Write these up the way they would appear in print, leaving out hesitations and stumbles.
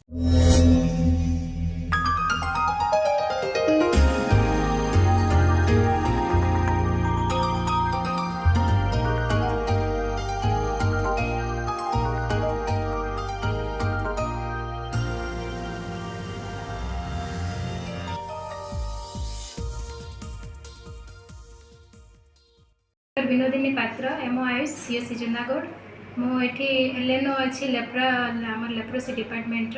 विनोदिनी पात्र MOIS CSC Junagadh मुझे एलएनओ अच्छी लेप्रा आम लेप्रोसी डिपार्टमेंट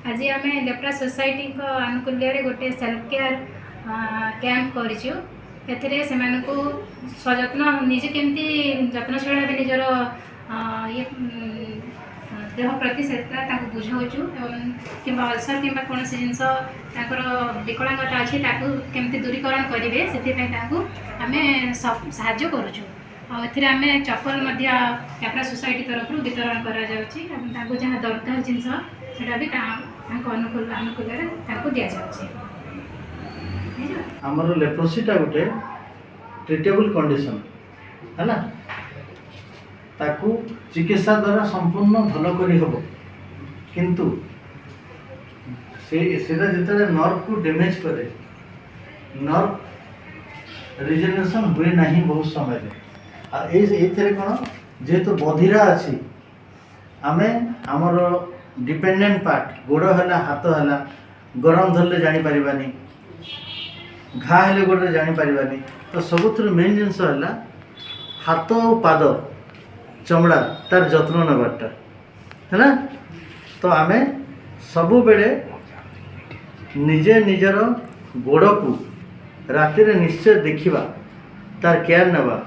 आज आम लेप्रा सोसाइटी को आनुकूल्य गोटे सेल्फ केयर कैंप करूँ एथिरे से सजत्न निजे केमती जत्नशील भाव निजर ये देह प्रति से बुझाऊँ कि अल्सर कि कौन जिनस विकलांगता अच्छी केमती दूरीकरण करेंगे से आम साहाय्य करुँ आम चप्पल लेप्रा सोसाइटी तरफ वितरण कर जहाँ दरकार जिनस भी अनुकूल दि जाऊँगी आमर लेप्रोसीटा गोटे ट्रिटेबल कंडीशन है ना ताकू चिकित्सा द्वारा संपूर्ण भल करी हबो किंतु सेटा जिते नर्व को डैमेज करे नर्व रिजेनरेशन हुए नहीं बहुत समय ये कौन जेहेतु बधिरा अच्छी आमे आमर डिपेंडेंट पार्ट गोड़ है हाथ है गरम धरले जानी पारिबानी घा हेले गोड़े जानी पारिबानी तो सबुठ मेन जिनस है हाथ और पाद चमड़ा तार जत्न नबारटा है ना तो आम सबु बेले निजे निजर गोड़ को राति निश्चय देखा तार केयर नवा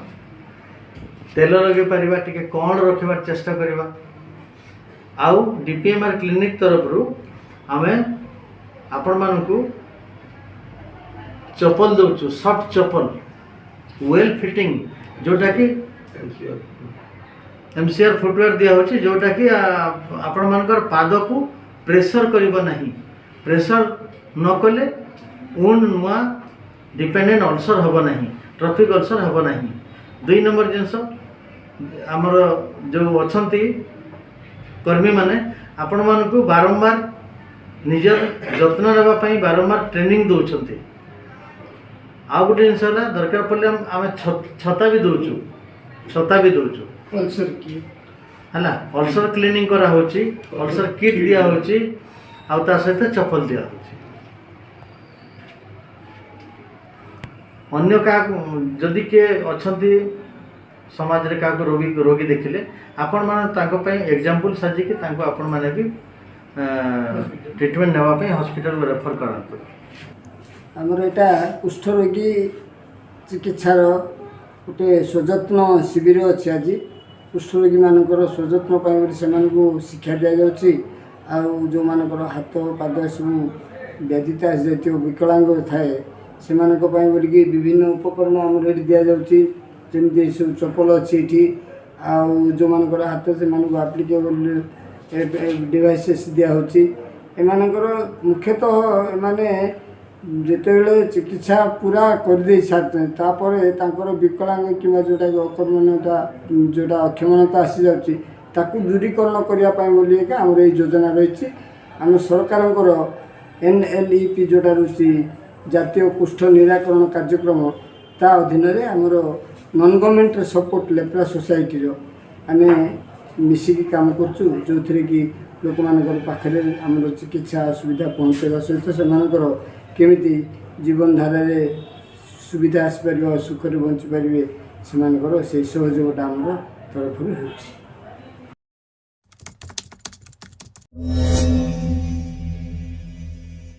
तेल लगे पारिबा टिके कौन रखिबार चेष्टा करिबा आउ डीपीएमआर क्लिनिक तरफ आम आपण मानकू चप्पल दौचु सॉफ्ट चप्पल वेल फिटिंग जोटा कि MCR फुटवेयर दिया होची जोटा कि आपण मानकर पाद को प्रेशर करिबा नहीं प्रेशर न कले ऊन नुआ डिपेंडेंट अल्सर हबो नहीं ट्रॉफिक अल्सर हबो नहीं दुई नंबर जिनस आमर जो अछंती कर्मी माने आपण मानकू बारंबार निजर जत्न नेबा पई बारंबार ट्रेनिंग दउछंती आ गोटे जिनस दरकार पड़े आम छता भी दउछु अल्सर की है अल्सर क्लीनिंग करा होची अल्सर किट दिया होची आउ ता सहित चप्पल दिया होची अन्य का जदि के अछंती समाज रे का रोगी देखिले आपण माने तांको पई एग्जांपल साजी के तांको आपण माने भी ट्रीटमेंट नेवा पई हॉस्पिटल रेफर करंतु आमर एटा कुष्ठ रोगी चिकित्सार गोटे सजत्न शिविर अच्छे आज कुष्ठ रोगी मानकर सजत्न से शिक्षा दि जाऊँगी जो मानकर हाथ पाद सब व्याधिता जातीय विकलांग थाए से बोलिकी विभिन्न उपकरण आम ये दि जाऊँगी जमी सब चप्पल अच्छी आउ जो मानकर हाथ से आप्लिकेबल डिवाइसेस दिखाई एमानकर मुख्यतः एमाने जितेबले चिकित्सा पूरा कर दे सारी तापर विकलांग कि जोटा अकर्मण्यता जोटा अक्षमता आसी जाऊँगी दूरीकरण करने आमर ये योजना रही आम सरकार NLEP जोटा रही जातीय कुष्ठ निराकरण कार्यक्रम ता अधीन आमर non government support lepra society आम मिसिकी काम करूँ जो थी कि लोक मान पाखे आम चिकित्सा सुविधा पहुँचवा सहित से केमिति जीवन धारा सुविधा आसपार सुखरे बंचीपारे से सहयोगटा आम तरफ हो।